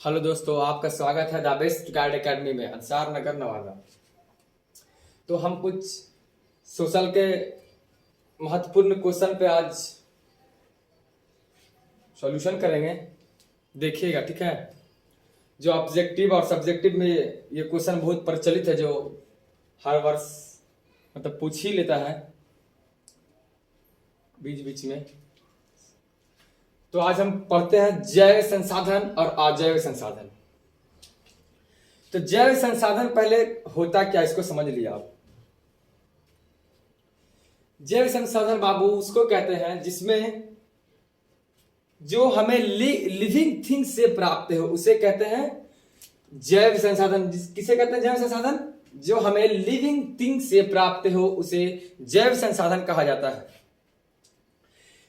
Hello दोस्तों, आपका स्वागत है द बेस्ट गाइड एकेडमी में अंसार नगर नवादा। तो हम कुछ सोशल के महत्वपूर्ण क्वेश्चन पे आज सॉल्यूशन करेंगे। देखिएगा, ठीक है। जो ऑब्जेक्टिव और सब्जेक्टिव में ये क्वेश्चन बहुत प्रचलित है, जो हर वर्ष मतलब पूछ ही लेता है बीच बीच में। तो आज हम पढ़ते हैं जैव संसाधन और अजैव संसाधन। तो जैव संसाधन पहले होता क्या, इसको समझ लिया आप। जैव संसाधन बाबू उसको कहते हैं जिसमें जो हमें लिविंग थिंग से प्राप्त हो उसे कहते हैं जैव संसाधन। किसे कहते हैं जैव संसाधन? जो हमें लिविंग थिंग से प्राप्त हो उसे जैव संसाधन कहा जाता है।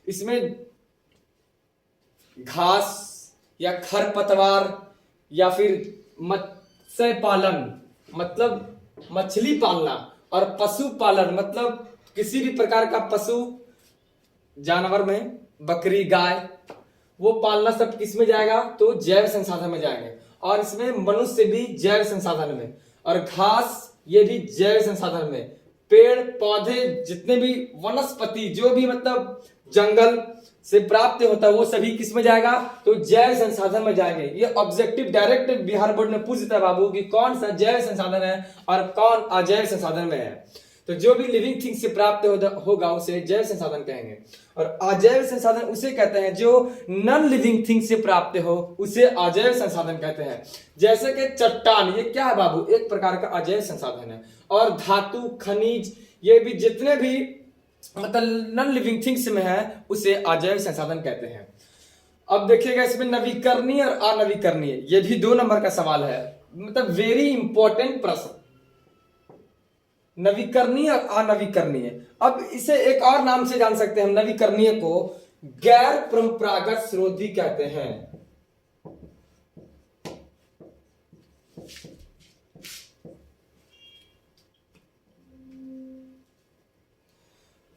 इसमें घास या खरपतवार या फिर मत्स्य पालन मतलब मछली पालना और पशु पालन मतलब किसी भी प्रकार का पशु जानवर में बकरी गाय वो पालना सब किस में जाएगा? तो जैव संसाधन में जाएंगे। और इसमें मनुष्य भी जैव संसाधन में, और घास ये भी जैव संसाधन में, पेड़ पौधे जितने भी वनस्पति जो भी मतलब जंगल से प्राप्त होता है वो सभी किस में जाएगा? तो जैव संसाधन में जाएंगे। ये ऑब्जेक्टिव डायरेक्ट बिहार बोर्ड में पूछता है बाबू कि कौन सा जैव संसाधन है और कौन अजैव संसाधन में है। तो जो भी लिविंग थिंग से प्राप्त होगा उसे जैव संसाधन कहेंगे, और अजैव संसाधन उसे कहते हैं जो नॉन लिविंग थिंग से प्राप्त हो उसे अजैव संसाधन कहते हैं। जैसे कि चट्टान, ये क्या है बाबू? एक प्रकार का अजैव संसाधन है। और धातु खनिज ये भी जितने भी मतलब नॉन लिविंग थिंग्स में है उसे अजैव संसाधन कहते हैं। अब देखिएगा, इसमें नवीकरणीय और अनवीकरणीय ये भी 2 नंबर का सवाल है, मतलब वेरी इंपॉर्टेंट प्रश्न। नवीकरणीय और अनवीकरणीय, अब इसे एक और नाम से जान सकते हैं हम। नवीकरणीय को गैर परंपरागत स्रोत भी कहते हैं।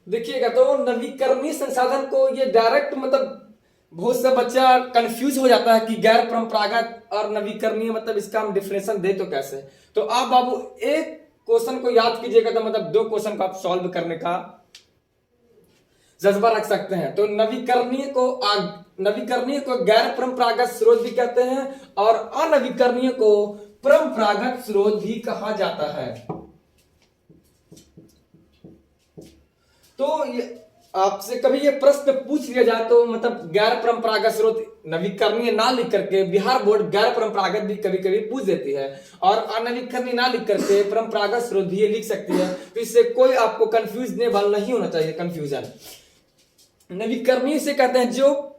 देखिएगा, तो नवीकरणीय संसाधन को ये डायरेक्ट मतलब बहुत सा बच्चा कंफ्यूज हो जाता है कि गैर परंपरागत और नवीकरणीय मतलब इसका हम डिफिनेशन दे तो कैसे। तो आप बाबू एक क्वेश्चन को याद कीजिएगा तो मतलब 2 क्वेश्चन को आप सॉल्व करने का जज्बा रख सकते हैं। तो नवीकरणीय को गैर परंपरागत स्रोत भी कहते हैं और अनवीकरणीय को परंपरागत स्रोत भी कहा जाता है। तो आपसे कभी ये प्रश्न पूछ लिया जाए तो मतलब गैर परंपरागत स्रोत नवीकरणीय ना लिख करके बिहार बोर्ड गैर परंपरागत भी कभी कभी पूछ देती है, और अनवीकरणीय ना लिख करके परंपरागत स्रोत भी ये लिख सकती है। तो इससे कोई आपको कंफ्यूजनेबल नहीं होना चाहिए, कंफ्यूजन। नवीकरणीय से कहते हैं जो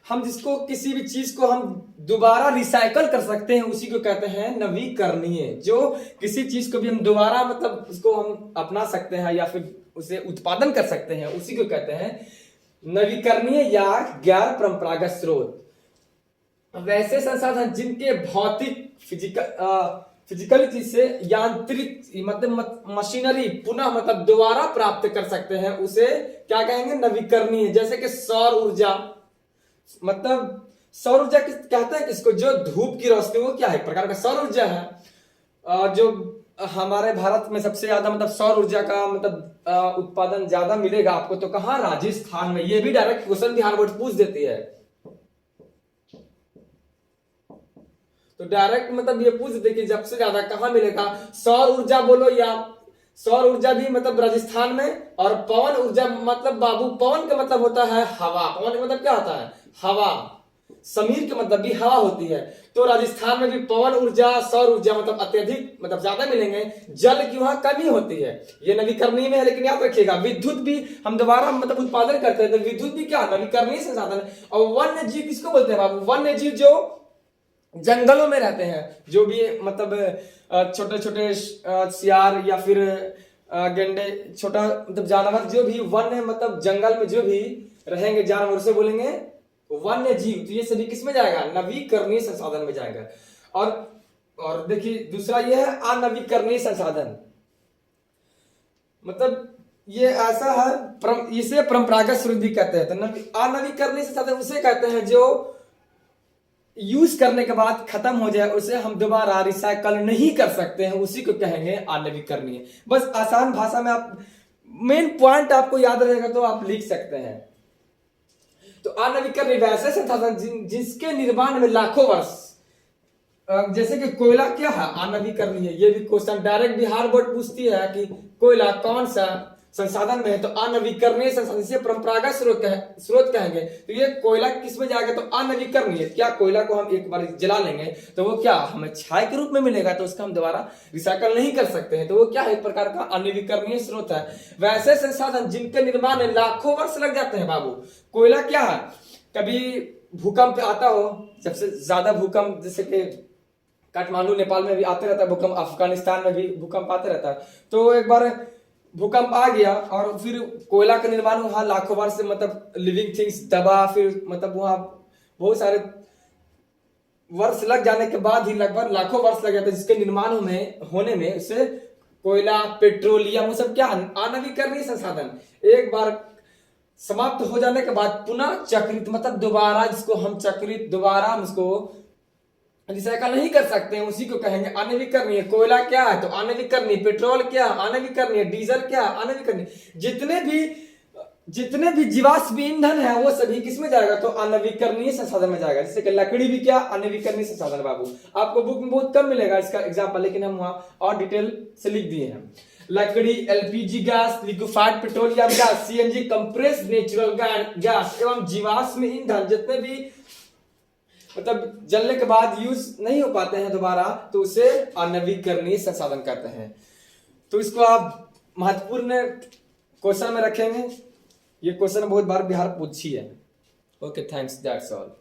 हम जिसको किसी भी चीज को हम दोबारा रिसाइकल कर सकते हैं उसी को कहते हैं नवीकरणीय। जो किसी चीज को भी हम दोबारा मतलब उसको हम अपना सकते हैं या फिर उसे उत्पादन कर सकते हैं उसी को कहते हैं नवीकरणीय या गैर परंपरागत स्रोत। वैसे संसाधन जिनके भौतिक फिजिकल चीज से यांत्रिक मतलब मशीनरी पुनः मतलब दोबारा प्राप्त कर सकते हैं उसे क्या कहेंगे? नवीकरणीय। जैसे कि सौर ऊर्जा, मतलब सौर ऊर्जा कहते हैं किसको? जो धूप की रोशनी, वो क्या है? एक प्रकार का सौर ऊर्जा है। जो हमारे भारत में सबसे ज्यादा मतलब सौर ऊर्जा का मतलब उत्पादन ज्यादा मिलेगा आपको तो कहां? राजस्थान में। ये भी डायरेक्ट क्वेश्चन बिहार बोर्ड पूछ देती है। तो डायरेक्ट मतलब ये पूछ देती है सबसे ज्यादा कहां मिलेगा? सौर ऊर्जा बोलो या सौर ऊर्जा भी मतलब राजस्थान में, और पवन ऊर्जा मतलब बाबू पवन का मतलब होता है हवा। पवन का मतलब क्या होता है? हवा। समीर का मतलब भी हवा होती है। तो राजस्थान में भी पवन ऊर्जा सौर ऊर्जा मतलब अत्यधिक मतलब ज्यादा मिलेंगे। जल की वहां कमी होती है, ये नवीकरणीय में है। लेकिन याद रखिएगा विद्युत भी हम दोबारा मतलब उत्पादन करते हैं तो विद्युत भी क्या? नवीकरणीय संसाधन है। और वन्य जीव किसको बोलते हैं बाबू? वन्य जीव जो जंगलों में रहते हैं, जो भी मतलब छोटे छोटे सियार या फिर गेंडे, छोटा मतलब जानवर जो भी वन्य मतलब जंगल में जो भी रहेंगे जानवर उसे बोलेंगे वन्य जीव। तो ये सभी किसमें जाएगा? नवीकरणीय संसाधन में जाएगा। और देखिए दूसरा ये है अनवीकरणीय संसाधन, मतलब ये ऐसा है इसे परंपरागत स्रोत भी कहते हैं। तो अनवीकरणीय संसाधन उसे कहते हैं जो यूज करने के बाद खत्म हो जाए उसे हम दोबारा रिसाइकल नहीं कर सकते हैं, उसी को कहेंगे अनवीकरणीय। बस आसान भाषा में आप मेन पॉइंट आपको याद रहेगा तो आप लिख सकते हैं। तो अनवीकरणीय वैसे संसाधन जिसके निर्माण में लाखों वर्ष, जैसे कि कोयला क्या है, अनवीकरणीय। ये भी क्वेश्चन डायरेक्ट बिहार बोर्ड पूछती है कि कोयला कौन सा संसाधन में है, तो अनवीकरणीय संसाधन से परंपरागत स्रोत कहेंगे। तो ये कोयला किस में जाएगा, तो अनवीकरणीय। क्या कोयला को हम एक बार जला लेंगे तो वो क्या हमें छाई के रूप में मिलेगा, तो उसका हम दोबारा रिसाइकल नहीं कर सकते हैं, तो वो क्या है, एक प्रकार का अनवीकरणीय स्रोत है। वैसे संसाधन जिनके निर्माण में लाखों वर्ष लग जाते हैं बाबू। कोयला क्या है, कभी भूकंप आता हो, सबसे ज्यादा भूकंप जैसे कि काठमांडू नेपाल में भी आते रहता है भूकंप, अफगानिस्तान में भी भूकंप आते रहता है। तो एक बार भूकंप आ गया और फिर कोयला का निर्माण वहां लाखों वर्ष से, मतलब लिविंग थिंग्स दबा, फिर मतलब वहां बहुत सारे वर्ष लग जाने के बाद ही, लगभग लाखों वर्ष लग जाते हैं जिसके निर्माण में होने में, उससे कोयला पेट्रोलियम वो सब क्या अनवीकरणीय संसाधन एक बार समाप्त हो जाने के बाद पुनः चक्रित, मतलब दोबारा जिसको हम चक्रित दोबारा हम उसको रिसाइकल नहीं कर सकते हैं, उसी को कहेंगे अनवीकरणीय। कोयला क्या है, तो अनवीकरणीय। पेट्रोल क्या, अनवीकरणीय। डीजल क्या, अनवीकरणीय। जितने भी जीवाश्म ईंधन है वो सभी किसमें जाएगा, तो अनवीकरणीय संसाधन में जाएगा। जैसे कि लकड़ी भी क्या, अनवीकरणीय संसाधन बाबू। आपको बुक में बहुत कम मिलेगा इसका एग्जाम्पल, लेकिन हम वहां और डिटेल से लिख दिए हैं। लकड़ी, LPG gas, liquefied petroleum gas, CNG, compressed natural gas एवं जीवाश्म ईंधन जितने भी मतलब जलने के बाद यूज नहीं हो पाते हैं दोबारा, तो उसे अनवीकरणीय संसाधन कहते हैं। तो इसको आप महत्वपूर्ण क्वेश्चन में रखेंगे। ये क्वेश्चन बहुत बार बिहार पूछी है। Okay, thanks, that's all.